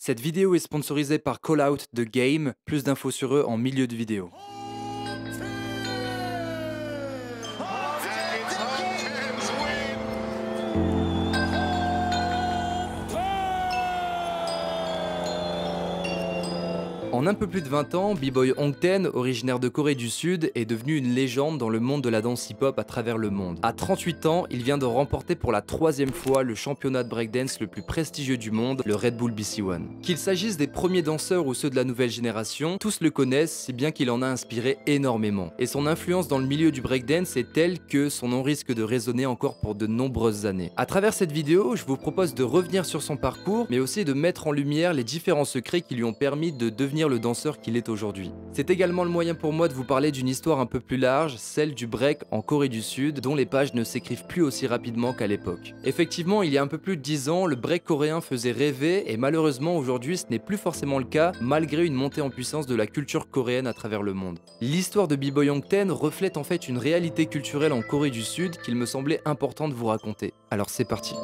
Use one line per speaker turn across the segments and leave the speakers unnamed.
Cette vidéo est sponsorisée par Callout The Game, plus d'infos sur eux en milieu de vidéo. En un peu plus de 20 ans, B-Boy Hongten, originaire de Corée du Sud, est devenu une légende dans le monde de la danse hip-hop à travers le monde. À 38 ans, il vient de remporter pour la 3e fois le championnat de breakdance le plus prestigieux du monde, le Red Bull BC1. Qu'il s'agisse des premiers danseurs ou ceux de la nouvelle génération, tous le connaissent, si bien qu'il en a inspiré énormément. Et son influence dans le milieu du breakdance est telle que son nom risque de résonner encore pour de nombreuses années. À travers cette vidéo, je vous propose de revenir sur son parcours, mais aussi de mettre en lumière les différents secrets qui lui ont permis de devenir le danseur qu'il est aujourd'hui. C'est également le moyen pour moi de vous parler d'une histoire un peu plus large, celle du break en Corée du Sud, dont les pages ne s'écrivent plus aussi rapidement qu'à l'époque. Effectivement, il y a un peu plus de 10 ans, le break coréen faisait rêver et malheureusement aujourd'hui ce n'est plus forcément le cas malgré une montée en puissance de la culture coréenne à travers le monde. L'histoire de B-Boy Hongten reflète en fait une réalité culturelle en Corée du Sud qu'il me semblait important de vous raconter. Alors c'est parti.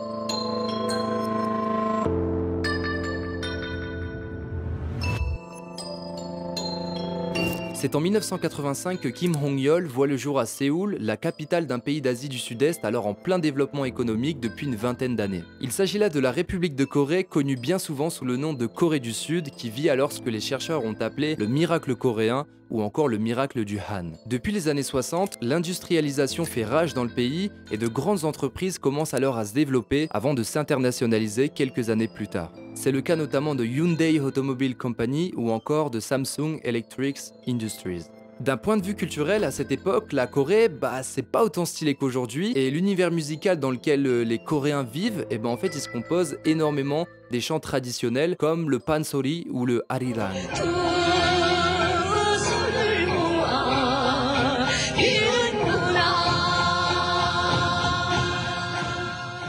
C'est en 1985 que Kim Hong-yeol voit le jour à Séoul, la capitale d'un pays d'Asie du Sud-Est alors en plein développement économique depuis une vingtaine d'années. Il s'agit là de la République de Corée, connue bien souvent sous le nom de Corée du Sud, qui vit alors ce que les chercheurs ont appelé le miracle coréen ou encore le miracle du Han. Depuis les années 60, l'industrialisation fait rage dans le pays et de grandes entreprises commencent alors à se développer avant de s'internationaliser quelques années plus tard. C'est le cas notamment de Hyundai Automobile Company ou encore de Samsung Electric Industries. D'un point de vue culturel, à cette époque, la Corée, c'est pas autant stylé qu'aujourd'hui, et l'univers musical dans lequel les Coréens vivent, en fait, il se compose énormément des chants traditionnels comme le pansori ou le hariran.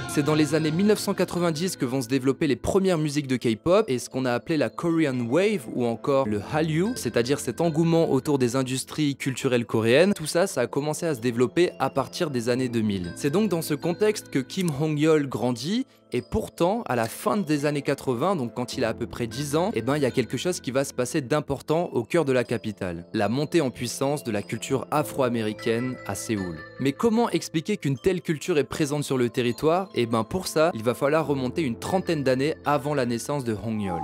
C'est dans les années 1990 que vont se développer les premières musiques de K-pop et ce qu'on a appelé la Korean Wave ou encore le Hallyu, c'est-à-dire cet engouement autour des industries culturelles coréennes. Tout ça, ça a commencé à se développer à partir des années 2000. C'est donc dans ce contexte que Kim Hong-yeol grandit et pourtant, à la fin des années 80, donc quand il a à peu près 10 ans, il y a quelque chose qui va se passer d'important au cœur de la capitale. La montée en puissance de la culture afro-américaine à Séoul. Mais comment expliquer qu'une telle culture est présente sur le territoire? Pour ça, il va falloir remonter une trentaine d'années avant la naissance de Hong-yeol.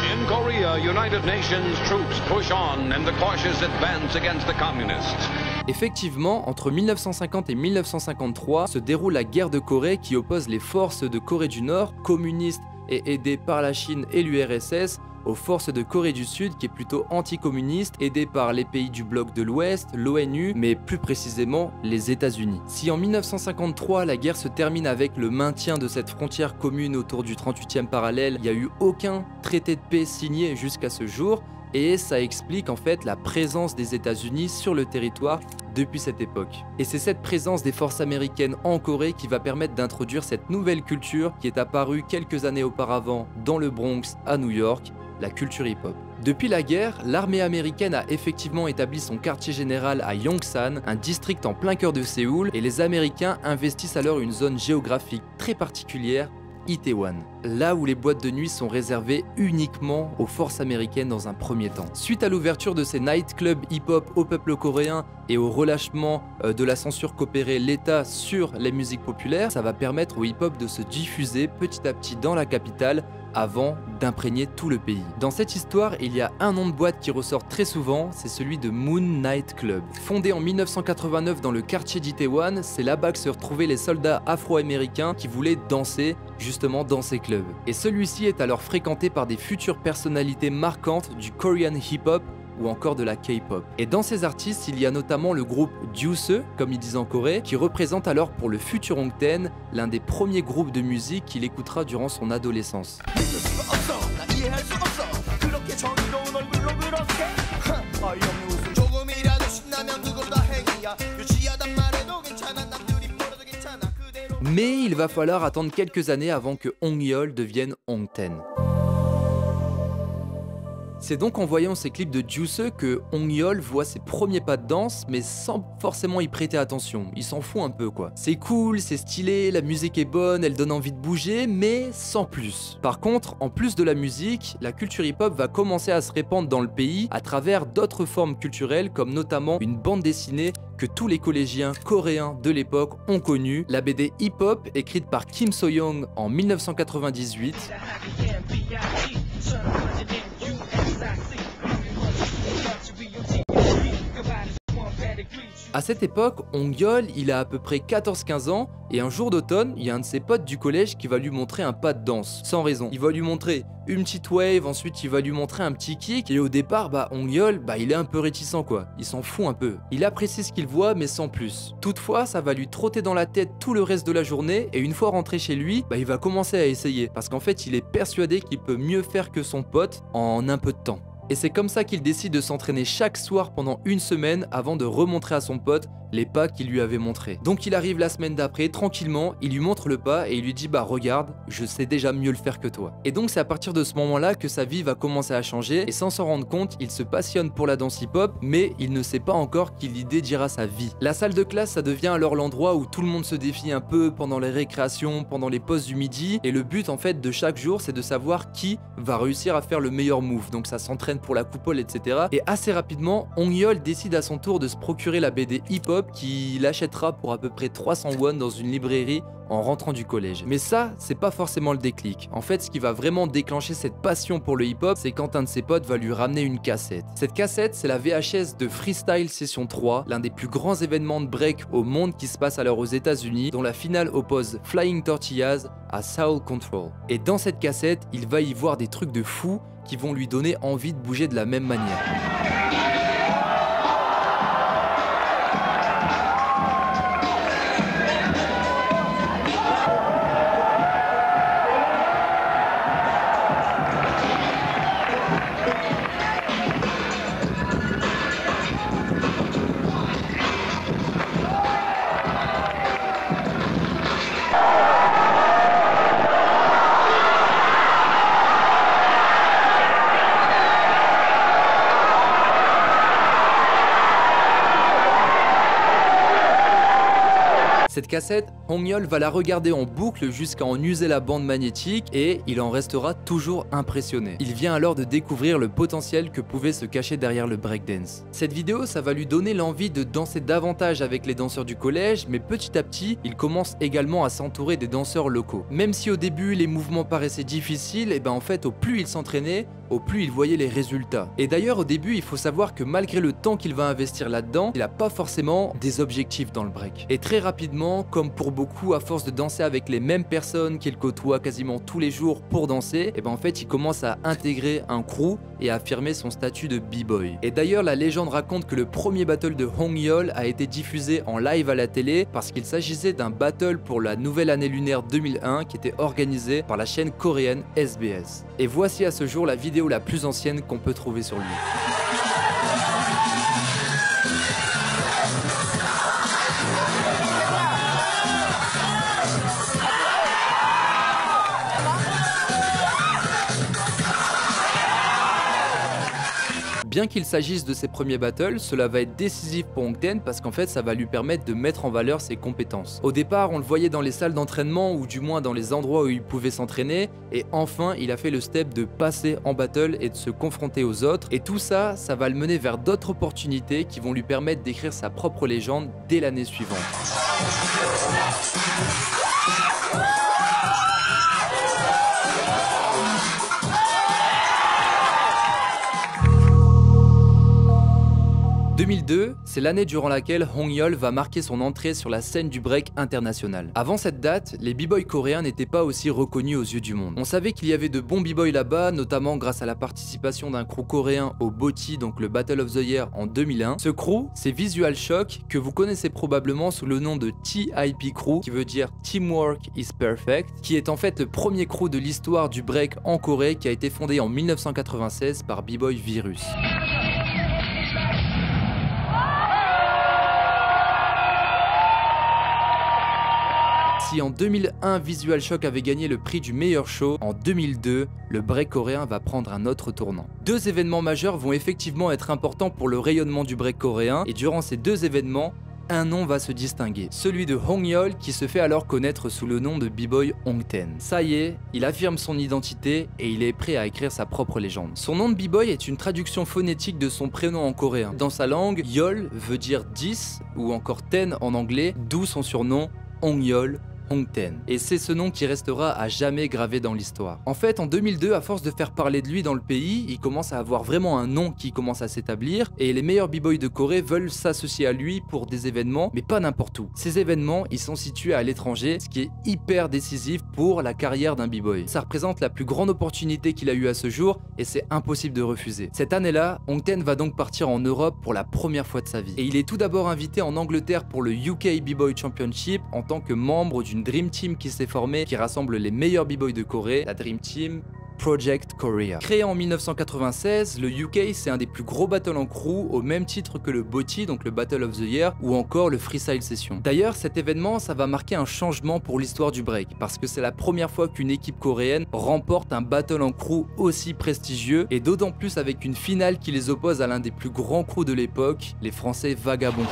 In Korea, United Nations troops push on and the cautious advance against the communists.
Effectivement, entre 1950 et 1953 se déroule la guerre de Corée qui oppose les forces de Corée du Nord, communistes et aidées par la Chine et l'URSS, aux forces de Corée du Sud qui est plutôt anticommuniste, aidée par les pays du bloc de l'Ouest, l'ONU, mais plus précisément les États-Unis. Si en 1953 la guerre se termine avec le maintien de cette frontière commune autour du 38e parallèle, il n'y a eu aucun traité de paix signé jusqu'à ce jour, et ça explique en fait la présence des États-Unis sur le territoire depuis cette époque. Et c'est cette présence des forces américaines en Corée qui va permettre d'introduire cette nouvelle culture qui est apparue quelques années auparavant dans le Bronx à New York, la culture hip-hop. Depuis la guerre, l'armée américaine a effectivement établi son quartier général à Yongsan, un district en plein cœur de Séoul, et les Américains investissent alors une zone géographique très particulière, Itaewon, là où les boîtes de nuit sont réservées uniquement aux forces américaines dans un premier temps. Suite à l'ouverture de ces nightclubs hip-hop au peuple coréen et au relâchement de la censure qu'opérait l'État sur les musiques populaires, ça va permettre au hip-hop de se diffuser petit à petit dans la capitale avant d'imprégner tout le pays. Dans cette histoire, il y a un nom de boîte qui ressort très souvent, c'est celui de Moon Night Club. Fondé en 1989 dans le quartier d'Itaewon, c'est là-bas que se retrouvaient les soldats afro-américains qui voulaient danser justement dans ces clubs. Et celui-ci est alors fréquenté par des futures personnalités marquantes du Korean hip-hop ou encore de la K-pop. Et dans ces artistes, il y a notamment le groupe Deuce, comme ils disent en Corée, qui représente alors pour le futur Hongten l'un des premiers groupes de musique qu'il écoutera durant son adolescence. Mais il va falloir attendre quelques années avant que Hong-yeol devienne Hongten. C'est donc en voyant ces clips de Juice que Hong-yeol voit ses premiers pas de danse, mais sans forcément y prêter attention. Il s'en fout un peu quoi. C'est cool, c'est stylé, la musique est bonne, elle donne envie de bouger, mais sans plus. Par contre, en plus de la musique, la culture hip-hop va commencer à se répandre dans le pays à travers d'autres formes culturelles, comme notamment une bande dessinée que tous les collégiens coréens de l'époque ont connue, la BD hip-hop écrite par Kim So-young en 1998. À cette époque, Hong-yeol, il a à peu près 14-15 ans, et un jour d'automne, il y a un de ses potes du collège qui va lui montrer un pas de danse, sans raison. Il va lui montrer une petite wave, ensuite il va lui montrer un petit kick, et au départ, Hong-yeol, il est un peu réticent quoi, il s'en fout un peu. Il apprécie ce qu'il voit, mais sans plus. Toutefois, ça va lui trotter dans la tête tout le reste de la journée, et une fois rentré chez lui, il va commencer à essayer, parce qu'en fait, il est persuadé qu'il peut mieux faire que son pote en un peu de temps. Et c'est comme ça qu'il décide de s'entraîner chaque soir pendant une semaine avant de remontrer à son pote les pas qu'il lui avait montrés. Donc il arrive la semaine d'après, tranquillement, il lui montre le pas et il lui dit regarde, je sais déjà mieux le faire que toi. Et donc c'est à partir de ce moment-là que sa vie va commencer à changer et sans s'en rendre compte, il se passionne pour la danse hip-hop, mais il ne sait pas encore qu'il y dédiera sa vie. La salle de classe, ça devient alors l'endroit où tout le monde se défie un peu pendant les récréations, pendant les pauses du midi, et le but en fait de chaque jour, c'est de savoir qui va réussir à faire le meilleur move. Donc ça s'entraîne pour la coupole, etc. Et assez rapidement, Hong-yeol décide à son tour de se procurer la BD hip-hop qu'il achètera pour à peu près 300 won dans une librairie en rentrant du collège. Mais ça, c'est pas forcément le déclic. En fait, ce qui va vraiment déclencher cette passion pour le hip-hop, c'est quand un de ses potes va lui ramener une cassette. Cette cassette, c'est la VHS de Freestyle Session 3, l'un des plus grands événements de break au monde qui se passe alors aux États-Unis, dont la finale oppose Flying Tortillas à Soul Control. Et dans cette cassette, il va y voir des trucs de fou qui vont lui donner envie de bouger de la même manière. Cette cassette, Hong-yeol va la regarder en boucle jusqu'à en user la bande magnétique et il en restera toujours impressionné. Il vient alors de découvrir le potentiel que pouvait se cacher derrière le breakdance. Cette vidéo, ça va lui donner l'envie de danser davantage avec les danseurs du collège, mais petit à petit, il commence également à s'entourer des danseurs locaux. Même si au début, les mouvements paraissaient difficiles, et en fait, au plus il s'entraînait, au plus il voyait les résultats. Et d'ailleurs au début il faut savoir que malgré le temps qu'il va investir là-dedans, il n'a pas forcément des objectifs dans le break. Et très rapidement, comme pour beaucoup, à force de danser avec les mêmes personnes qu'il côtoie quasiment tous les jours pour danser, en fait il commence à intégrer un crew et à affirmer son statut de b-boy. Et d'ailleurs la légende raconte que le premier battle de Hong-yeol a été diffusé en live à la télé parce qu'il s'agissait d'un battle pour la nouvelle année lunaire 2001 qui était organisé par la chaîne coréenne SBS. Et voici à ce jour la vidéo la plus ancienne qu'on peut trouver sur lui. Bien qu'il s'agisse de ses premiers battles, cela va être décisif pour Hongten parce qu'en fait ça va lui permettre de mettre en valeur ses compétences. Au départ on le voyait dans les salles d'entraînement ou du moins dans les endroits où il pouvait s'entraîner et enfin il a fait le step de passer en battle et de se confronter aux autres et tout ça, ça va le mener vers d'autres opportunités qui vont lui permettre d'écrire sa propre légende dès l'année suivante. 2002, c'est l'année durant laquelle Hong-yeol va marquer son entrée sur la scène du break international. Avant cette date, les b-boys coréens n'étaient pas aussi reconnus aux yeux du monde. On savait qu'il y avait de bons b-boys là-bas, notamment grâce à la participation d'un crew coréen au BOTY, donc le Battle of the Year en 2001. Ce crew, c'est Visual Shock, que vous connaissez probablement sous le nom de TIP Crew, qui veut dire Teamwork is Perfect, qui est en fait le premier crew de l'histoire du break en Corée qui a été fondé en 1996 par b-boy Virus. Si en 2001 Visual Shock avait gagné le prix du meilleur show, en 2002, le break coréen va prendre un autre tournant. Deux événements majeurs vont effectivement être importants pour le rayonnement du break coréen, et durant ces deux événements, un nom va se distinguer, celui de Hong Yeol qui se fait alors connaître sous le nom de B-Boy Hongten. Ça y est, il affirme son identité et il est prêt à écrire sa propre légende. Son nom de B-Boy est une traduction phonétique de son prénom en coréen. Dans sa langue, Yeol veut dire 10 ou encore Ten en anglais, d'où son surnom Hong Yeol Hongten. Et c'est ce nom qui restera à jamais gravé dans l'histoire. En fait, en 2002, à force de faire parler de lui dans le pays, il commence à avoir vraiment un nom qui commence à s'établir et les meilleurs b-boys de Corée veulent s'associer à lui pour des événements, mais pas n'importe où. Ces événements, ils sont situés à l'étranger, ce qui est hyper décisif pour la carrière d'un b-boy. Ça représente la plus grande opportunité qu'il a eue à ce jour et c'est impossible de refuser. Cette année-là, Hongten va donc partir en Europe pour la première fois de sa vie. Et il est tout d'abord invité en Angleterre pour le UK B-Boy Championship en tant que membre d'une Dream Team qui s'est formée, qui rassemble les meilleurs b-boys de Corée, la Dream Team Project Korea. Créé en 1996, le UK c'est un des plus gros battles en crew au même titre que le BOTY, donc le Battle of the Year, ou encore le Freestyle Session. D'ailleurs, cet événement ça va marquer un changement pour l'histoire du break, parce que c'est la première fois qu'une équipe coréenne remporte un battle en crew aussi prestigieux, et d'autant plus avec une finale qui les oppose à l'un des plus grands crews de l'époque, les Français Vagabond.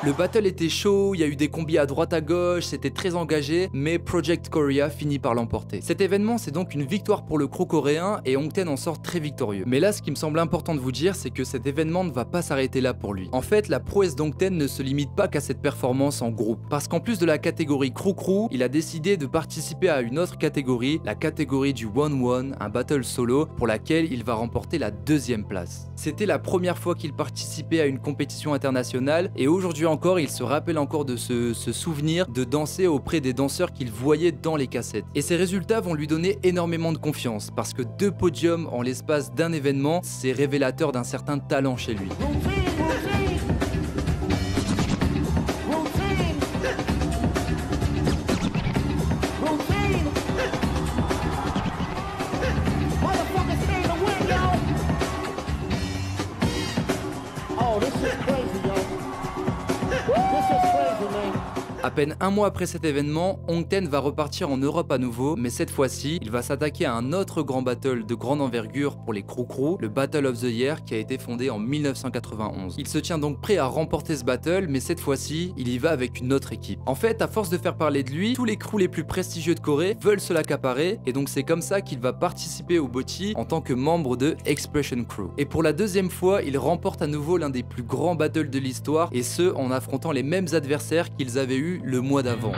Le battle était chaud, il y a eu des combis à droite à gauche, c'était très engagé, mais Project Korea finit par l'emporter. Cet événement c'est donc une victoire pour le crew coréen et Hongten en sort très victorieux. Mais là ce qui me semble important de vous dire c'est que cet événement ne va pas s'arrêter là pour lui. En fait la prouesse d'Hongten ne se limite pas qu'à cette performance en groupe, parce qu'en plus de la catégorie crew, il a décidé de participer à une autre catégorie, la catégorie du 1-1, un battle solo, pour laquelle il va remporter la 2e place. C'était la première fois qu'il participait à une compétition internationale et aujourd'hui encore, il se rappelle encore de ce souvenir de danser auprès des danseurs qu'il voyait dans les cassettes. Et ces résultats vont lui donner énormément de confiance parce que 2 podiums en l'espace d'un événement, c'est révélateur d'un certain talent chez lui. À peine un mois après cet événement, Hongten va repartir en Europe à nouveau, mais cette fois-ci, il va s'attaquer à un autre grand battle de grande envergure pour les crew, le Battle of the Year qui a été fondé en 1991. Il se tient donc prêt à remporter ce battle, mais cette fois-ci, il y va avec une autre équipe. En fait, à force de faire parler de lui, tous les crews les plus prestigieux de Corée veulent se l'accaparer, et donc c'est comme ça qu'il va participer au BOTY en tant que membre de Expression Crew. Et pour la 2e fois, il remporte à nouveau l'un des plus grands battles de l'histoire, et ce, en affrontant les mêmes adversaires qu'ils avaient eu le mois d'avant.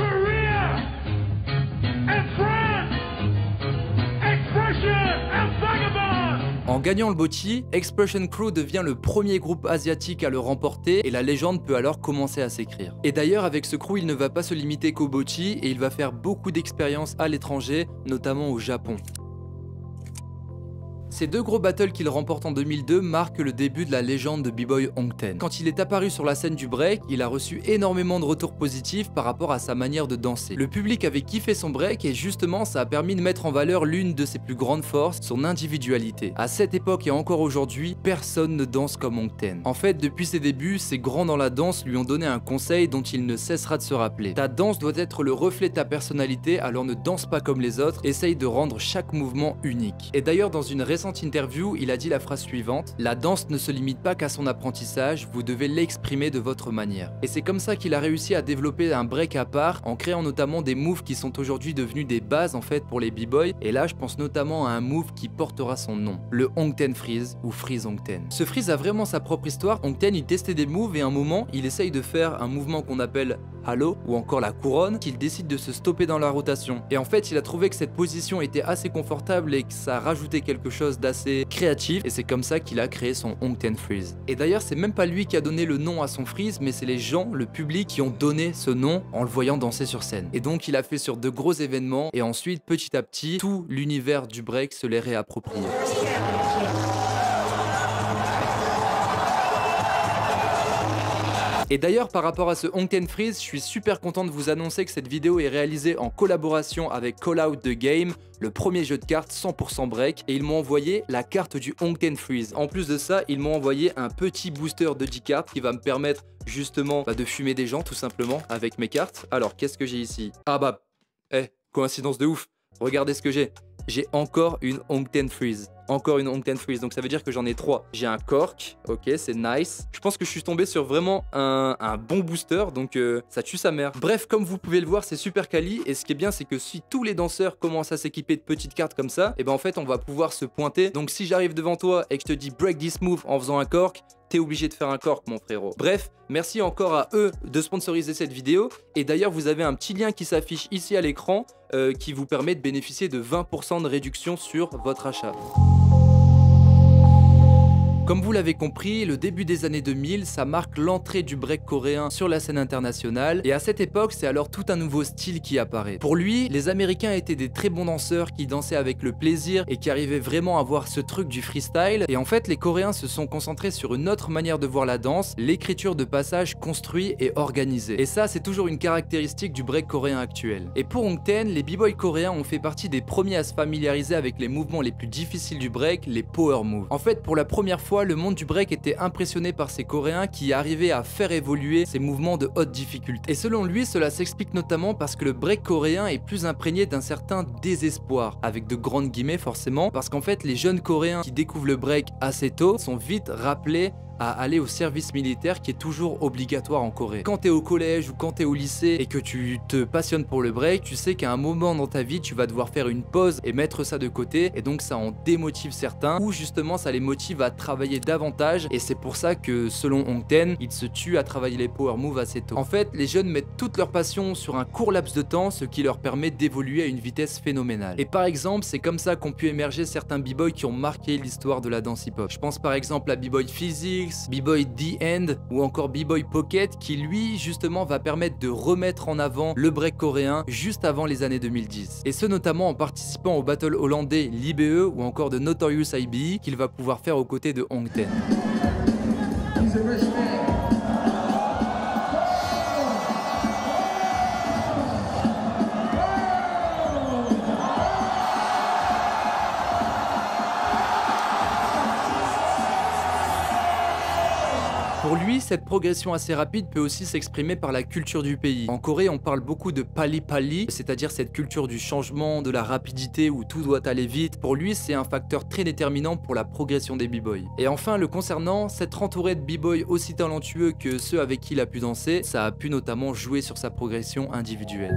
En gagnant le BOTY, Expression Crew devient le premier groupe asiatique à le remporter et la légende peut alors commencer à s'écrire. Et d'ailleurs avec ce crew il ne va pas se limiter qu'au BOTY et il va faire beaucoup d'expériences à l'étranger, notamment au Japon. Ces 2 gros battles qu'il remporte en 2002 marquent le début de la légende de B-Boy Hongten. Quand il est apparu sur la scène du break, il a reçu énormément de retours positifs par rapport à sa manière de danser. Le public avait kiffé son break et justement ça a permis de mettre en valeur l'une de ses plus grandes forces, son individualité. À cette époque et encore aujourd'hui, personne ne danse comme Hongten. En fait, depuis ses débuts, ses grands dans la danse lui ont donné un conseil dont il ne cessera de se rappeler. Ta danse doit être le reflet de ta personnalité, alors ne danse pas comme les autres, essaye de rendre chaque mouvement unique. Et d'ailleurs dans une récente interview, il a dit la phrase suivante: la danse ne se limite pas qu'à son apprentissage, vous devez l'exprimer de votre manière. Et c'est comme ça qu'il a réussi à développer un break à part en créant notamment des moves qui sont aujourd'hui devenus des bases en fait pour les b-boys. Et là je pense notamment à un move qui portera son nom, le Hongten Freeze ou Freeze Hongten. Ce freeze a vraiment sa propre histoire. Hongten il testait des moves et à un moment il essaye de faire un mouvement qu'on appelle Halo ou encore la couronne qu'il décide de se stopper dans la rotation. Et en fait, il a trouvé que cette position était assez confortable et que ça rajoutait quelque chose d'assez créatif, et c'est comme ça qu'il a créé son Hongten Freeze. Et d'ailleurs, c'est même pas lui qui a donné le nom à son freeze, mais c'est les gens, le public, qui ont donné ce nom en le voyant danser sur scène. Et donc il a fait sur de gros événements, et ensuite petit à petit, tout l'univers du break se l'est réapproprié. Et d'ailleurs, par rapport à ce Hongten Freeze, je suis super content de vous annoncer que cette vidéo est réalisée en collaboration avec Call Out The Game, le premier jeu de cartes 100% break, et ils m'ont envoyé la carte du Hongten Freeze. En plus de ça, ils m'ont envoyé un petit booster de 10 cartes qui va me permettre justement de fumer des gens tout simplement avec mes cartes. Alors, qu'est-ce que j'ai ici? Ah bah, coïncidence de ouf, regardez ce que j'ai. J'ai encore une Hongten Freeze. Encore une Hongten Freeze, donc ça veut dire que j'en ai 3. J'ai un cork, ok, c'est nice. Je pense que je suis tombé sur vraiment un bon booster, donc ça tue sa mère. Bref, comme vous pouvez le voir, c'est super quali, et ce qui est bien, c'est que si tous les danseurs commencent à s'équiper de petites cartes comme ça, et ben en fait, on va pouvoir se pointer. Donc si j'arrive devant toi et que je te dis break this move en faisant un cork, t'es obligé de faire un cork, mon frérot. Bref, merci encore à eux de sponsoriser cette vidéo, et d'ailleurs, vous avez un petit lien qui s'affiche ici à l'écran qui vous permet de bénéficier de 20% de réduction sur votre achat. Comme vous l'avez compris, le début des années 2000, ça marque l'entrée du break coréen sur la scène internationale, et à cette époque, c'est alors tout un nouveau style qui apparaît. Pour lui, les Américains étaient des très bons danseurs qui dansaient avec le plaisir et qui arrivaient vraiment à voir ce truc du freestyle, et en fait, les Coréens se sont concentrés sur une autre manière de voir la danse, l'écriture de passages construits et organisés. Et ça, c'est toujours une caractéristique du break coréen actuel. Et pour Hongten, les b-boys coréens ont fait partie des premiers à se familiariser avec les mouvements les plus difficiles du break, les power moves. En fait, pour la première fois, le monde du break était impressionné par ces Coréens qui arrivaient à faire évoluer ces mouvements de haute difficulté. Et selon lui, cela s'explique notamment parce que le break coréen est plus imprégné d'un certain désespoir, avec de grandes guillemets forcément, parce qu'en fait les jeunes Coréens qui découvrent le break assez tôt sont vite rappelés à aller au service militaire qui est toujours obligatoire en Corée. Quand t'es au collège ou quand t'es au lycée et que tu te passionnes pour le break, tu sais qu'à un moment dans ta vie tu vas devoir faire une pause et mettre ça de côté, et donc ça en démotive certains, ou justement ça les motive à travailler davantage, et c'est pour ça que selon Hongten, ils se tuent à travailler les power moves assez tôt. En fait, les jeunes mettent toute leur passion sur un court laps de temps, ce qui leur permet d'évoluer à une vitesse phénoménale. Et par exemple, c'est comme ça qu'ont pu émerger certains b-boys qui ont marqué l'histoire de la danse hip-hop. Je pense par exemple à b-boy Physics, b-boy The End ou encore b-boy Pocket, qui lui justement va permettre de remettre en avant le break coréen juste avant les années 2010. Et ce notamment en participant au battle hollandais l'IBE ou encore de Notorious IBE qu'il va pouvoir faire aux côtés de Hongten. Pour lui, cette progression assez rapide peut aussi s'exprimer par la culture du pays. En Corée, on parle beaucoup de pali pali, c'est-à-dire cette culture du changement, de la rapidité où tout doit aller vite. Pour lui, c'est un facteur très déterminant pour la progression des b-boys. Et enfin, le concernant, s'être entouré de b-boys aussi talentueux que ceux avec qui il a pu danser, ça a pu notamment jouer sur sa progression individuelle.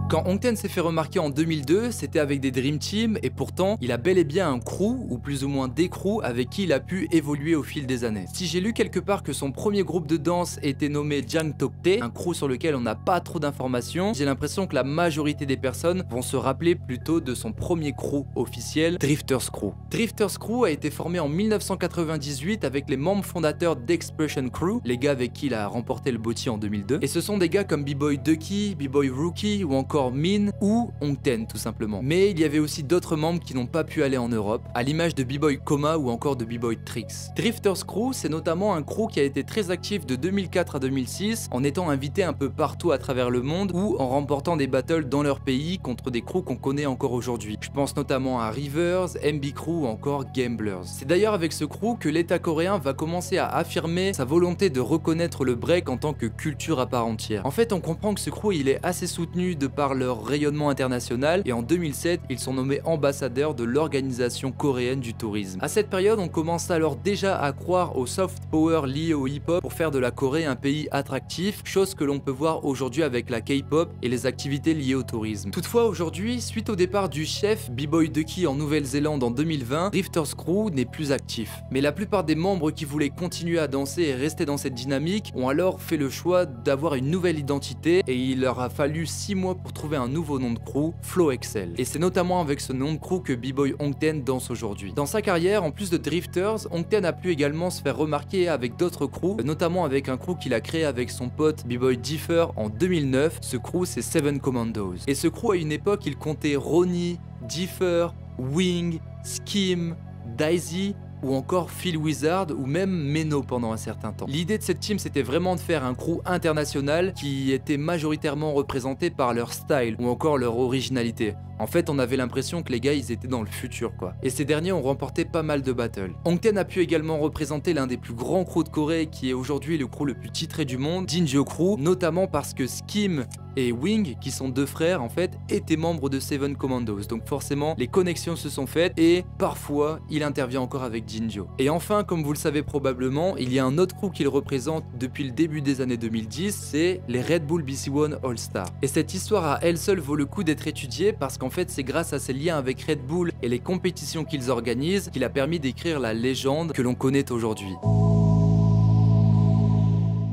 Quand Hongten s'est fait remarquer en 2002, c'était avec des Dream Team, et pourtant, il a bel et bien un crew, ou plus ou moins des crews, avec qui il a pu évoluer au fil des années. Si j'ai lu quelque part que son premier groupe de danse était nommé Jangtoktae, un crew sur lequel on n'a pas trop d'informations, j'ai l'impression que la majorité des personnes vont se rappeler plutôt de son premier crew officiel, Drifters Crew. Drifters Crew a été formé en 1998 avec les membres fondateurs d'Expression Crew, les gars avec qui il a remporté le BOTY en 2002, et ce sont des gars comme b-boy Ducky, b-boy Rookie ou encore Min ou Hongten tout simplement. Mais il y avait aussi d'autres membres qui n'ont pas pu aller en Europe, à l'image de b-boy Coma ou encore de b-boy Trix. Drifters Crew, c'est notamment un crew qui a été très actif de 2004 à 2006 en étant invité un peu partout à travers le monde ou en remportant des battles dans leur pays contre des crews qu'on connaît encore aujourd'hui. Je pense notamment à Rivers, MB Crew ou encore Gamblers. C'est d'ailleurs avec ce crew que l'État coréen va commencer à affirmer sa volonté de reconnaître le break en tant que culture à part entière. En fait, on comprend que ce crew il est assez soutenu de par par leur rayonnement international et en 2007, ils sont nommés ambassadeurs de l'Organisation coréenne du tourisme. À cette période, on commence alors déjà à croire au soft power lié au hip-hop pour faire de la Corée un pays attractif, chose que l'on peut voir aujourd'hui avec la K-pop et les activités liées au tourisme. Toutefois, aujourd'hui, suite au départ du chef B-Boy Ducky en Nouvelle-Zélande en 2020, Drifters Crew n'est plus actif. Mais la plupart des membres qui voulaient continuer à danser et rester dans cette dynamique ont alors fait le choix d'avoir une nouvelle identité et il leur a fallu 6 mois pour trouver un nouveau nom de crew, Flow XL. Et c'est notamment avec ce nom de crew que B-Boy Hongten danse aujourd'hui. Dans sa carrière, en plus de Drifters, Hongten a pu également se faire remarquer avec d'autres crews, notamment avec un crew qu'il a créé avec son pote B-Boy Differ en 2009. Ce crew, c'est Seven Commandos. Et ce crew, à une époque, il comptait Ronnie, Differ, Wing, Skim, Daisy ou encore Phil Wizard ou même Meno pendant un certain temps. L'idée de cette team, c'était vraiment de faire un crew international qui était majoritairement représenté par leur style ou encore leur originalité. En fait, on avait l'impression que les gars, ils étaient dans le futur quoi. Et ces derniers ont remporté pas mal de battles. Hongten a pu également représenter l'un des plus grands crews de Corée qui est aujourd'hui le crew le plus titré du monde, Jinjo Crew, notamment parce que Skim et Wing, qui sont deux frères en fait, étaient membres de Seven Commandos. Donc forcément, les connexions se sont faites et parfois, il intervient encore avec Jinjo. Et enfin, comme vous le savez probablement, il y a un autre crew qu'il représente depuis le début des années 2010, c'est les Red Bull BC1 All Star. Et cette histoire à elle seule vaut le coup d'être étudiée parce qu'en fait, c'est grâce à ses liens avec Red Bull et les compétitions qu'ils organisent qu'il a permis d'écrire la légende que l'on connaît aujourd'hui.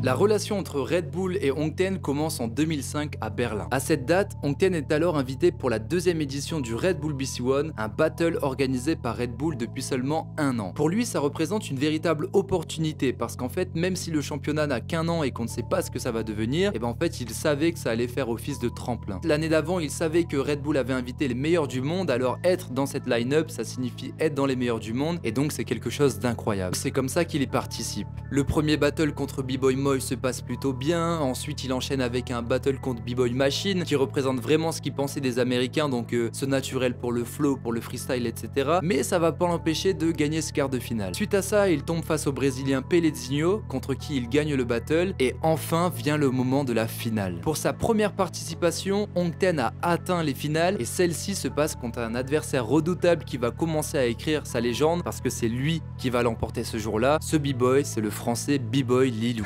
La relation entre Red Bull et Hongten commence en 2005 à Berlin. À cette date, Hongten est alors invité pour la deuxième édition du Red Bull BC1, un battle organisé par Red Bull depuis seulement 1 an. Pour lui, ça représente une véritable opportunité parce qu'en fait, même si le championnat n'a qu'1 an et qu'on ne sait pas ce que ça va devenir, et ben en fait, il savait que ça allait faire office de tremplin. L'année d'avant, il savait que Red Bull avait invité les meilleurs du monde, alors être dans cette line-up, ça signifie être dans les meilleurs du monde et donc c'est quelque chose d'incroyable. C'est comme ça qu'il y participe. Le premier battle contre B-Boy se passe plutôt bien, ensuite il enchaîne avec un battle contre B-Boy Machine qui représente vraiment ce qu'ils pensaient des Américains, donc ce naturel pour le flow, pour le freestyle, etc. Mais ça va pas l'empêcher de gagner ce quart de finale. Suite à ça, il tombe face au Brésilien Pelezinho, contre qui il gagne le battle, et enfin vient le moment de la finale. Pour sa première participation, Hongten a atteint les finales et celle-ci se passe contre un adversaire redoutable qui va commencer à écrire sa légende parce que c'est lui qui va l'emporter ce jour-là. Ce B-Boy, c'est le français B-Boy Lilou.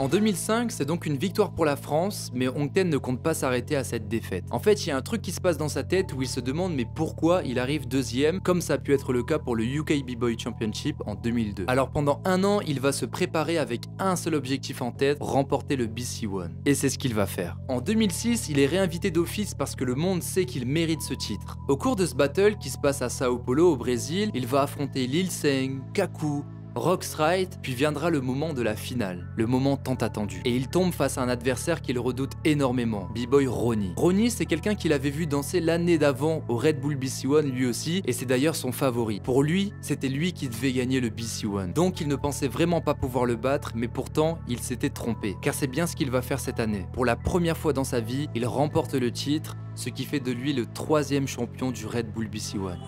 En 2005, c'est donc une victoire pour la France, mais Hongten ne compte pas s'arrêter à cette défaite. En fait, il y a un truc qui se passe dans sa tête où il se demande mais pourquoi il arrive deuxième, comme ça a pu être le cas pour le UK B-Boy Championship en 2002. Alors pendant 1 an, il va se préparer avec un seul objectif en tête, remporter le BC1. Et c'est ce qu'il va faire. En 2006, il est réinvité d'office parce que le monde sait qu'il mérite ce titre. Au cours de ce battle qui se passe à Sao Paulo au Brésil, il va affronter Lil Seng, Kaku, Roxrite, puis viendra le moment de la finale, le moment tant attendu. Et il tombe face à un adversaire qu'il redoute énormément, B-Boy Ronnie. Ronnie, c'est quelqu'un qu'il avait vu danser l'année d'avant au Red Bull BC1 lui aussi, et c'est d'ailleurs son favori. Pour lui, c'était lui qui devait gagner le BC1. Donc il ne pensait vraiment pas pouvoir le battre, mais pourtant, il s'était trompé. Car c'est bien ce qu'il va faire cette année. Pour la première fois dans sa vie, il remporte le titre, ce qui fait de lui le 3e champion du Red Bull BC1.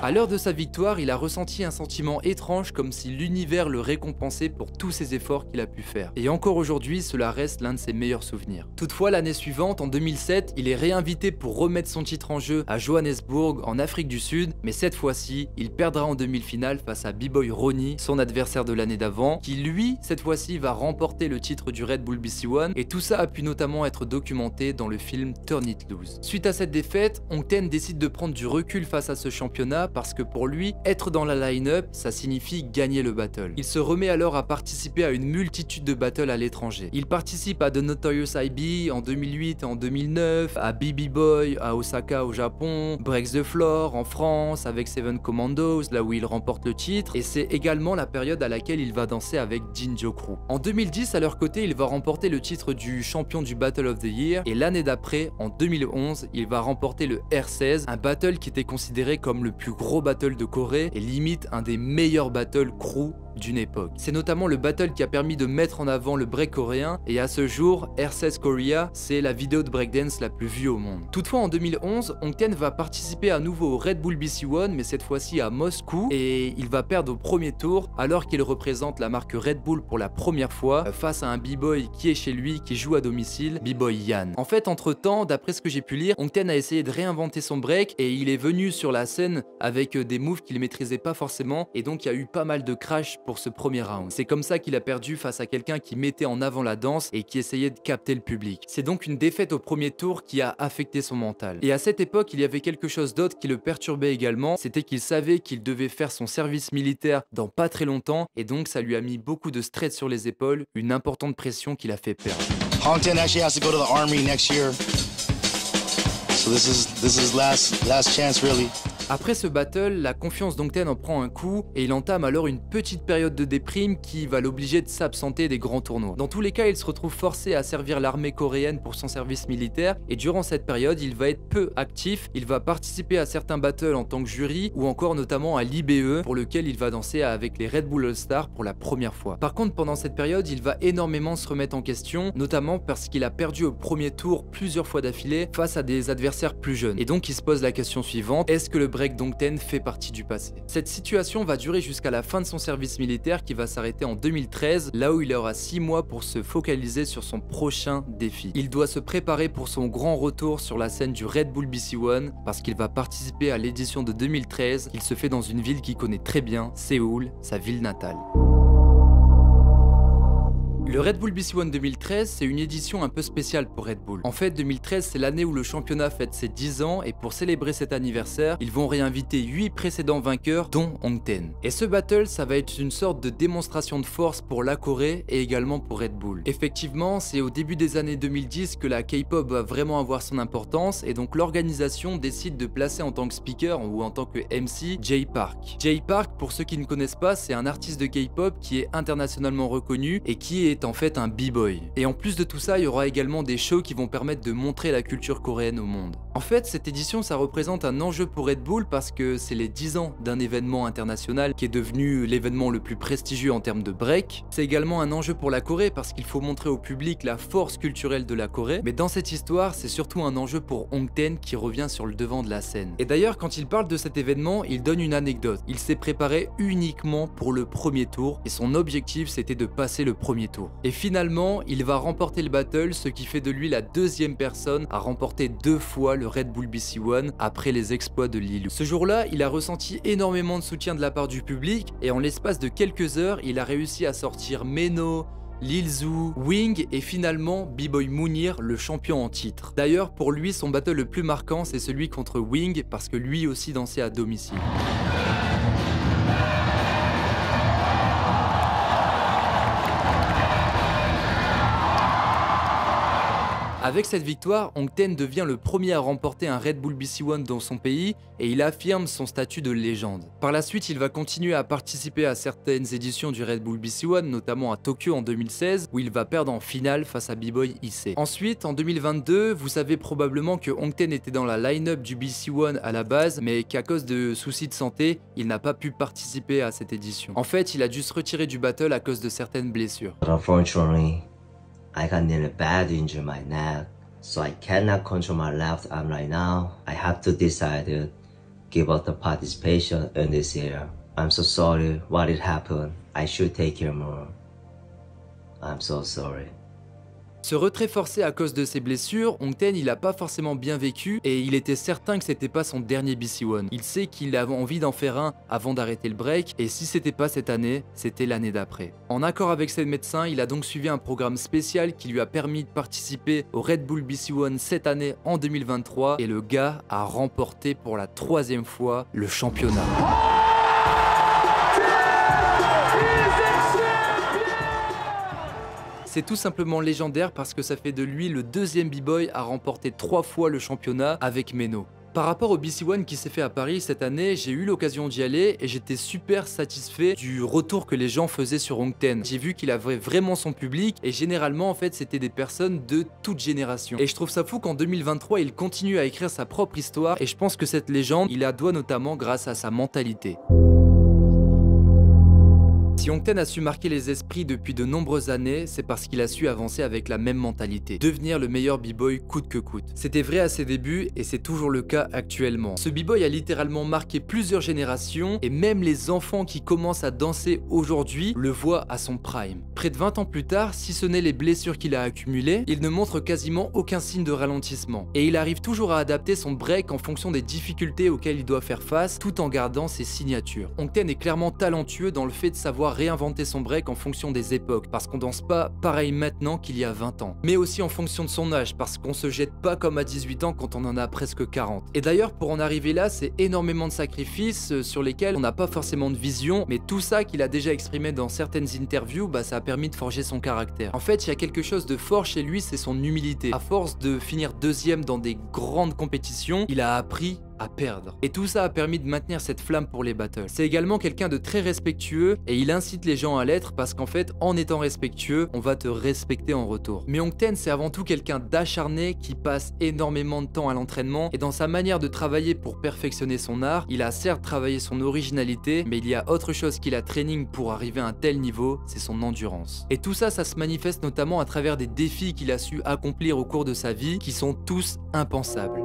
À l'heure de sa victoire, il a ressenti un sentiment étrange comme si l'univers le récompensait pour tous ses efforts qu'il a pu faire. Et encore aujourd'hui, cela reste l'un de ses meilleurs souvenirs. Toutefois, l'année suivante, en 2007, il est réinvité pour remettre son titre en jeu à Johannesburg, en Afrique du Sud, mais cette fois-ci, il perdra en demi-finale face à B-Boy Ronnie, son adversaire de l'année d'avant, qui lui, cette fois-ci, va remporter le titre du Red Bull BC1, et tout ça a pu notamment être documenté dans le film Turn It Loose. Suite à cette défaite, Hongten décide de prendre du recul face à ce championnat parce que pour lui, être dans la line-up, ça signifie gagner le battle. Il se remet alors à participer à une multitude de battles à l'étranger. Il participe à The Notorious I.B. en 2008 et en 2009, à BB Boy à Osaka au Japon, Breaks the Floor en France avec Seven Commandos, là où il remporte le titre, et c'est également la période à laquelle il va danser avec Jinjo Crew. En 2010, à leur côté, il va remporter le titre du champion du Battle of the Year, et l'année d'après, en 2011, il va remporter le R16, un battle qui était considéré comme le plus gros battle de Corée et limite un des meilleurs battle crew d'une époque. C'est notamment le battle qui a permis de mettre en avant le break coréen, et à ce jour, R16 Korea, c'est la vidéo de breakdance la plus vue au monde. Toutefois, en 2011, Hongten va participer à nouveau au Red Bull BC One, mais cette fois-ci à Moscou, et il va perdre au premier tour alors qu'il représente la marque Red Bull pour la première fois face à un b-boy qui est chez lui, qui joue à domicile, b-boy Yan. En fait, entre temps, d'après ce que j'ai pu lire, Hongten a essayé de réinventer son break et il est venu sur la scène avec des moves qu'il maîtrisait pas forcément, et donc il y a eu pas mal de crash pour ce premier round. C'est comme ça qu'il a perdu face à quelqu'un qui mettait en avant la danse et qui essayait de capter le public. C'est donc une défaite au premier tour qui a affecté son mental. Et à cette époque, il y avait quelque chose d'autre qui le perturbait également, c'était qu'il savait qu'il devait faire son service militaire dans pas très longtemps, et donc ça lui a mis beaucoup de stress sur les épaules, une importante pression qui l'a fait perdre.
Hongten actually has to go to the army next year. So this is last chance really.
Après ce battle, la confiance d'Hongten en prend un coup et il entame alors une petite période de déprime qui va l'obliger de s'absenter des grands tournois. Dans tous les cas, il se retrouve forcé à servir l'armée coréenne pour son service militaire, et durant cette période, il va être peu actif. Il va participer à certains battles en tant que jury ou encore notamment à l'IBE pour lequel il va danser avec les Red Bull All Stars pour la première fois. Par contre, pendant cette période, il va énormément se remettre en question, notamment parce qu'il a perdu au premier tour plusieurs fois d'affilée face à des adversaires plus jeunes. Et donc il se pose la question suivante: est-ce que le break d'Hongten fait partie du passé? Cette situation va durer jusqu'à la fin de son service militaire qui va s'arrêter en 2013, là où il aura 6 mois pour se focaliser sur son prochain défi. Il doit se préparer pour son grand retour sur la scène du Red Bull BC One parce qu'il va participer à l'édition de 2013. Il se fait dans une ville qu'il connaît très bien, Séoul, sa ville natale. Le Red Bull BC One 2013, c'est une édition un peu spéciale pour Red Bull. En fait, 2013, c'est l'année où le championnat fête ses 10 ans, et pour célébrer cet anniversaire, ils vont réinviter 8 précédents vainqueurs, dont Hongten. Et ce battle, ça va être une sorte de démonstration de force pour la Corée et également pour Red Bull. Effectivement, c'est au début des années 2010 que la K-pop va vraiment avoir son importance, et donc l'organisation décide de placer en tant que speaker ou en tant que MC Jay Park. Jay Park, pour ceux qui ne connaissent pas, c'est un artiste de K-pop qui est internationalement reconnu et qui est en fait un b-boy. Et en plus de tout ça, il y aura également des shows qui vont permettre de montrer la culture coréenne au monde. En fait, cette édition, ça représente un enjeu pour Red Bull parce que c'est les 10 ans d'un événement international qui est devenu l'événement le plus prestigieux en termes de break. C'est également un enjeu pour la Corée parce qu'il faut montrer au public la force culturelle de la Corée. Mais dans cette histoire, c'est surtout un enjeu pour Hongten qui revient sur le devant de la scène. Et d'ailleurs, quand il parle de cet événement, il donne une anecdote. Il s'est préparé uniquement pour le premier tour et son objectif, c'était de passer le premier tour. Et finalement, il va remporter le battle, ce qui fait de lui la deuxième personne à remporter 2 fois le Red Bull BC One après les exploits de Lilu. Ce jour-là, il a ressenti énormément de soutien de la part du public et en l'espace de quelques heures, il a réussi à sortir Meno, Lil Zoo, Wing et finalement B-Boy Mounir, le champion en titre. D'ailleurs, pour lui, son battle le plus marquant, c'est celui contre Wing parce que lui aussi dansait à domicile. Avec cette victoire, Hongten devient le premier à remporter un Red Bull BC One dans son pays et il affirme son statut de légende. Par la suite, il va continuer à participer à certaines éditions du Red Bull BC One, notamment à Tokyo en 2016, où il va perdre en finale face à B-Boy Issei. Ensuite, en 2022, vous savez probablement que Hongten était dans la line-up du BC One à la base, mais qu'à cause de soucis de santé, il n'a pas pu participer à cette édition. En fait, il a dû se retirer du battle à cause de certaines blessures.
Unfortunately, I got nearly bad injury my neck, so I cannot control my left arm right now. I have to decide to give up the participation in this year. I'm so sorry what it happened. I should take care more. I'm so sorry.
Ce retrait forcé à cause de ses blessures, Hongten il a pas forcément bien vécu et il était certain que c'était pas son dernier BC1. Il sait qu'il avait envie d'en faire un avant d'arrêter le break et si c'était pas cette année, c'était l'année d'après. En accord avec ses médecins, il a donc suivi un programme spécial qui lui a permis de participer au Red Bull BC1 cette année en 2023 et le gars a remporté pour la 3e fois le championnat. C'est tout simplement légendaire parce que ça fait de lui le 2e b-boy à remporter 3 fois le championnat avec Meno. Par rapport au BC1 qui s'est fait à Paris cette année, j'ai eu l'occasion d'y aller et j'étais super satisfait du retour que les gens faisaient sur Hongten. J'ai vu qu'il avait vraiment son public et généralement en fait c'était des personnes de toute génération. Et je trouve ça fou qu'en 2023 il continue à écrire sa propre histoire et je pense que cette légende il la doit notamment grâce à sa mentalité. Si Hongten a su marquer les esprits depuis de nombreuses années, c'est parce qu'il a su avancer avec la même mentalité, devenir le meilleur b-boy coûte que coûte. C'était vrai à ses débuts et c'est toujours le cas actuellement. Ce b-boy a littéralement marqué plusieurs générations et même les enfants qui commencent à danser aujourd'hui le voient à son prime. Près de 20 ans plus tard, si ce n'est les blessures qu'il a accumulées, il ne montre quasiment aucun signe de ralentissement. Et il arrive toujours à adapter son break en fonction des difficultés auxquelles il doit faire face tout en gardant ses signatures. Hongten est clairement talentueux dans le fait de savoir réinventer son break en fonction des époques, parce qu'on danse pas pareil maintenant qu'il y a 20 ans, mais aussi en fonction de son âge, parce qu'on se jette pas comme à 18 ans quand on en a presque 40. Et d'ailleurs, pour en arriver là, c'est énormément de sacrifices sur lesquels on n'a pas forcément de vision, mais tout ça qu'il a déjà exprimé dans certaines interviews, ça a permis de forger son caractère. En fait, il y a quelque chose de fort chez lui, c'est son humilité. À force de finir 2e dans des grandes compétitions, il a appris à perdre. Et tout ça a permis de maintenir cette flamme pour les battles. C'est également quelqu'un de très respectueux et il incite les gens à l'être parce qu'en fait, en étant respectueux, on va te respecter en retour. Mais Hongten, c'est avant tout quelqu'un d'acharné qui passe énormément de temps à l'entraînement et dans sa manière de travailler pour perfectionner son art, il a certes travaillé son originalité, mais il y a autre chose qu'il a training pour arriver à un tel niveau, c'est son endurance. Et tout ça, ça se manifeste notamment à travers des défis qu'il a su accomplir au cours de sa vie qui sont tous impensables.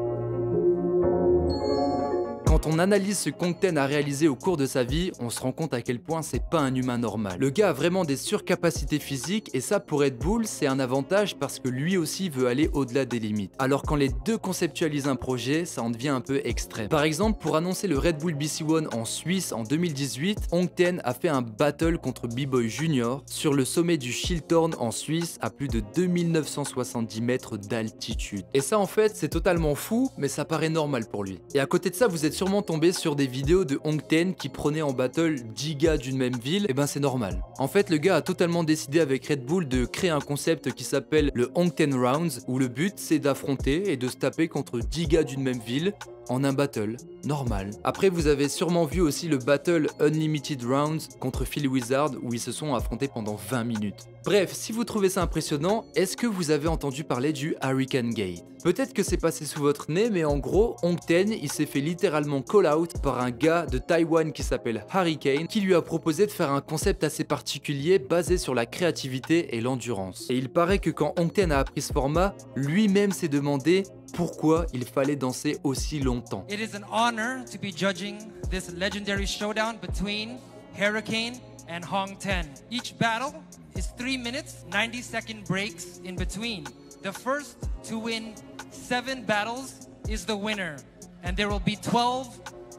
Quand on analyse ce qu'Hongten a réalisé au cours de sa vie, on se rend compte à quel point c'est pas un humain normal. Le gars a vraiment des surcapacités physiques et ça pour Red Bull c'est un avantage parce que lui aussi veut aller au-delà des limites. Alors quand les deux conceptualisent un projet, ça en devient un peu extrême. Par exemple, pour annoncer le Red Bull BC1 en Suisse en 2018, Hongten a fait un battle contre B-Boy Junior sur le sommet du Schilthorn en Suisse à plus de 2970 mètres d'altitude. Et ça en fait c'est totalement fou mais ça paraît normal pour lui. Et à côté de ça vous êtes sûrement tombé sur des vidéos de Hongten qui prenait en battle 10 gars d'une même ville, et c'est normal. En fait le gars a totalement décidé avec Red Bull de créer un concept qui s'appelle le Hongten Rounds où le but c'est d'affronter et de se taper contre 10 gars d'une même ville en un battle normal. Après vous avez sûrement vu aussi le battle Unlimited Rounds contre Phil Wizard où ils se sont affrontés pendant 20 minutes. Bref, si vous trouvez ça impressionnant, est-ce que vous avez entendu parler du Hurricane Gate? Peut-être que c'est passé sous votre nez, mais en gros, Hongten, il s'est fait littéralement call out par un gars de Taïwan qui s'appelle Hurricane, qui lui a proposé de faire un concept assez particulier basé sur la créativité et l'endurance. Et il paraît que quand Hongten a appris ce format, lui-même s'est demandé pourquoi il fallait danser aussi longtemps.
It is an honor to be judging this legendary showdown between Hurricane and Hongten. Each battle is 3 minutes, 90-second breaks in between. The first to win 7 battles is the winner, and there will be 12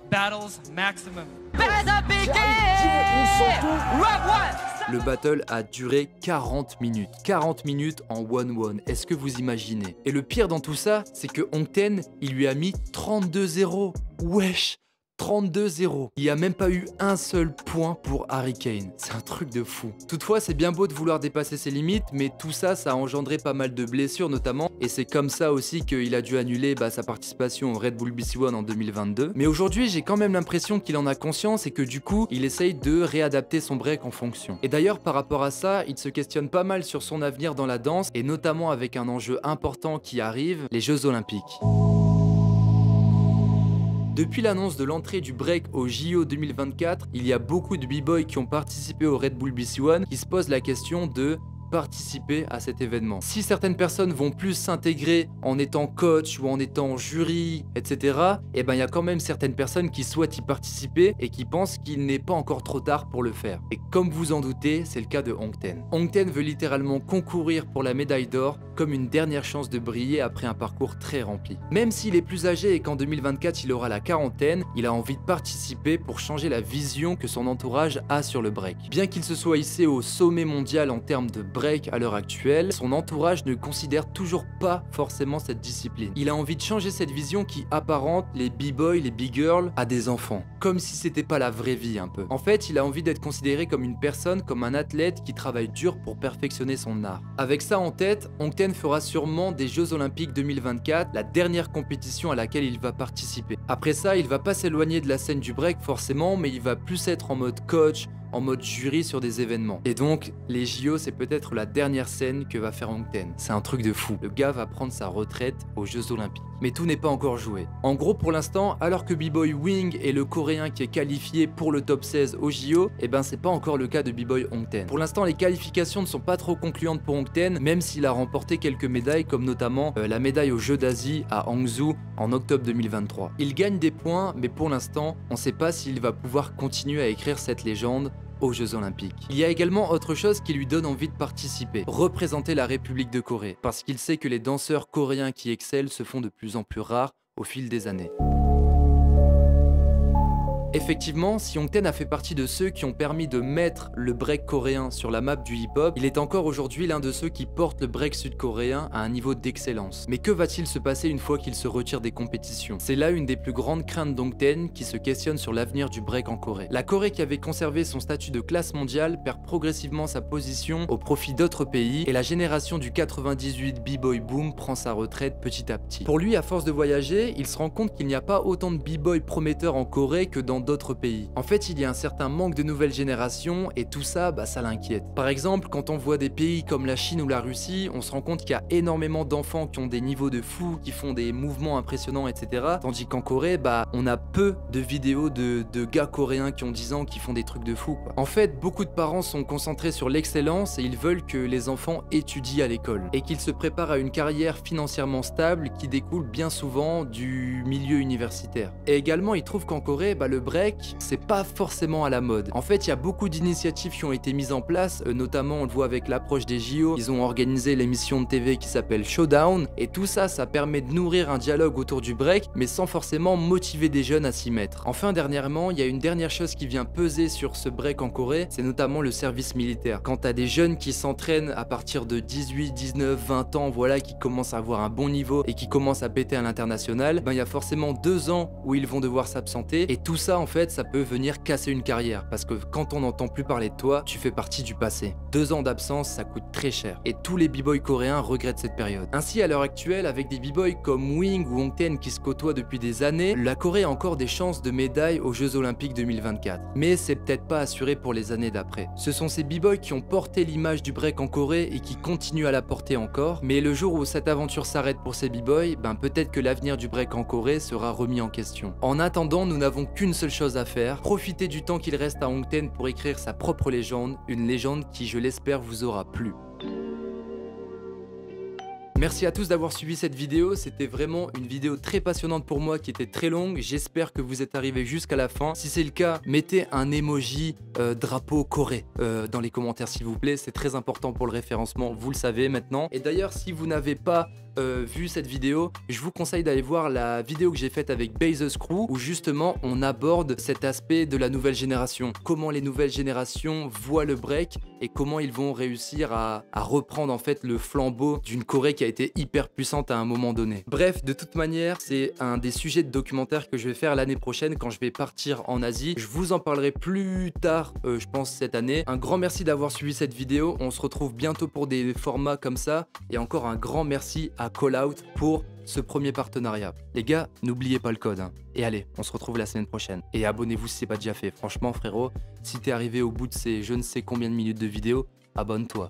battles maximum.
Le battle a duré 40 minutes. 40 minutes en 1-1. Est-ce que vous imaginez? Et le pire dans tout ça, c'est que Hongten, il lui a mis 32-0. Wesh! 32-0. Il n'y a même pas eu un seul point pour Hurricane. C'est un truc de fou. Toutefois, c'est bien beau de vouloir dépasser ses limites, mais tout ça, ça a engendré pas mal de blessures notamment, et c'est comme ça aussi qu'il a dû annuler sa participation au Red Bull BC1 en 2022. Mais aujourd'hui, j'ai quand même l'impression qu'il en a conscience et que du coup, il essaye de réadapter son break en fonction. Et d'ailleurs, par rapport à ça, il se questionne pas mal sur son avenir dans la danse, et notamment avec un enjeu important qui arrive, les Jeux Olympiques. Depuis l'annonce de l'entrée du break au JO 2024, il y a beaucoup de b-boys qui ont participé au Red Bull BC1 qui se posent la question de participer à cet événement. Si certaines personnes vont plus s'intégrer en étant coach ou en étant jury, etc., eh ben il y a quand même certaines personnes qui souhaitent y participer et qui pensent qu'il n'est pas encore trop tard pour le faire. Et comme vous en doutez, c'est le cas de Hong Ten. Hong Ten veut littéralement concourir pour la médaille d'or comme une dernière chance de briller après un parcours très rempli. Même s'il est plus âgé et qu'en 2024 il aura la quarantaine, il a envie de participer pour changer la vision que son entourage a sur le break. Bien qu'il se soit hissé au sommet mondial en termes de break à l'heure actuelle, son entourage ne considère toujours pas forcément cette discipline. Il a envie de changer cette vision qui apparente les b-boys, les b-girls à des enfants, comme si c'était pas la vraie vie un peu. En fait, il a envie d'être considéré comme une personne, comme un athlète qui travaille dur pour perfectionner son art. Avec ça en tête, Hong Ten fera sûrement des Jeux Olympiques 2024, la dernière compétition à laquelle il va participer. Après ça, il va pas s'éloigner de la scène du break forcément, mais il va plus être en mode coach, en mode jury sur des événements. Et donc, les JO, c'est peut-être la dernière scène que va faire Hong Ten. C'est un truc de fou. Le gars va prendre sa retraite aux Jeux Olympiques. Mais tout n'est pas encore joué. En gros, pour l'instant, alors que B-Boy Wing est le coréen qui est qualifié pour le top 16 aux JO, eh ben c'est pas encore le cas de B-Boy Hong Ten. Pour l'instant, les qualifications ne sont pas trop concluantes pour Hong Ten, même s'il a remporté quelques médailles, comme notamment la médaille aux Jeux d'Asie à Hangzhou en octobre 2023. Il gagne des points, mais pour l'instant, on sait pas s'il va pouvoir continuer à écrire cette légende aux Jeux Olympiques. Il y a également autre chose qui lui donne envie de participer, représenter la République de Corée, parce qu'il sait que les danseurs coréens qui excellent se font de plus en plus rares au fil des années. Effectivement, si Hong Ten a fait partie de ceux qui ont permis de mettre le break coréen sur la map du hip-hop, il est encore aujourd'hui l'un de ceux qui portent le break sud-coréen à un niveau d'excellence. Mais que va-t-il se passer une fois qu'il se retire des compétitions? C'est là une des plus grandes craintes d'Hong Ten qui se questionne sur l'avenir du break en Corée. La Corée, qui avait conservé son statut de classe mondiale, perd progressivement sa position au profit d'autres pays et la génération du 98 B-Boy Boom prend sa retraite petit à petit. Pour lui, à force de voyager, il se rend compte qu'il n'y a pas autant de B-Boy prometteurs en Corée que dans d'autres pays. En fait, il y a un certain manque de nouvelles générations et tout ça, ça l'inquiète. Par exemple, quand on voit des pays comme la Chine ou la Russie, on se rend compte qu'il y a énormément d'enfants qui ont des niveaux de fou, qui font des mouvements impressionnants, etc. Tandis qu'en Corée, on a peu de vidéos de gars coréens qui ont 10 ans qui font des trucs de fou, quoi. En fait, beaucoup de parents sont concentrés sur l'excellence et ils veulent que les enfants étudient à l'école et qu'ils se préparent à une carrière financièrement stable qui découle bien souvent du milieu universitaire. Et également, ils trouvent qu'en Corée, le break, c'est pas forcément à la mode. En fait, il y a beaucoup d'initiatives qui ont été mises en place, notamment on le voit avec l'approche des JO. Ils ont organisé l'émission de TV qui s'appelle Showdown, et tout ça, ça permet de nourrir un dialogue autour du break, mais sans forcément motiver des jeunes à s'y mettre. Enfin, dernièrement, il y a une dernière chose qui vient peser sur ce break en Corée, c'est notamment le service militaire. Quand t'as des jeunes qui s'entraînent à partir de 18, 19, 20 ans, voilà, qui commencent à avoir un bon niveau et qui commencent à péter à l'international, il y a forcément 2 ans où ils vont devoir s'absenter, et tout ça, en fait, ça peut venir casser une carrière, parce que quand on n'entend plus parler de toi, tu fais partie du passé. 2 ans d'absence, ça coûte très cher, et tous les b-boys coréens regrettent cette période. Ainsi, à l'heure actuelle, avec des b-boys comme Wing ou Hong Ten qui se côtoient depuis des années, la Corée a encore des chances de médaille aux Jeux Olympiques 2024. Mais c'est peut-être pas assuré pour les années d'après. Ce sont ces b-boys qui ont porté l'image du break en Corée et qui continuent à la porter encore, mais le jour où cette aventure s'arrête pour ces b-boys, peut-être que l'avenir du break en Corée sera remis en question. En attendant, nous n'avons qu'une seule chose à faire, profiter du temps qu'il reste à Hong Ten pour écrire sa propre légende, une légende qui, je l'espère, vous aura plu. Merci à tous d'avoir suivi cette vidéo, c'était vraiment une vidéo très passionnante pour moi qui était très longue, j'espère que vous êtes arrivés jusqu'à la fin. Si c'est le cas, mettez un emoji drapeau Corée dans les commentaires s'il vous plaît, c'est très important pour le référencement, vous le savez maintenant. Et d'ailleurs, si vous n'avez pas vu cette vidéo, je vous conseille d'aller voir la vidéo que j'ai faite avec Bezos Crew où justement on aborde cet aspect de la nouvelle génération, comment les nouvelles générations voient le break et comment ils vont réussir à reprendre en fait le flambeau d'une Corée qui a été hyper puissante à un moment donné. Bref, de toute manière, c'est un des sujets de documentaire que je vais faire l'année prochaine quand je vais partir en Asie. Je vous en parlerai plus tard, je pense cette année. Un grand merci d'avoir suivi cette vidéo, on se retrouve bientôt pour des formats comme ça et encore un grand merci à Call Out pour ce premier partenariat. Les gars, n'oubliez pas le code. Et allez, on se retrouve la semaine prochaine. Et abonnez-vous si c'est pas déjà fait. Franchement, frérot, si t'es arrivé au bout de ces je ne sais combien de minutes de vidéo, abonne-toi.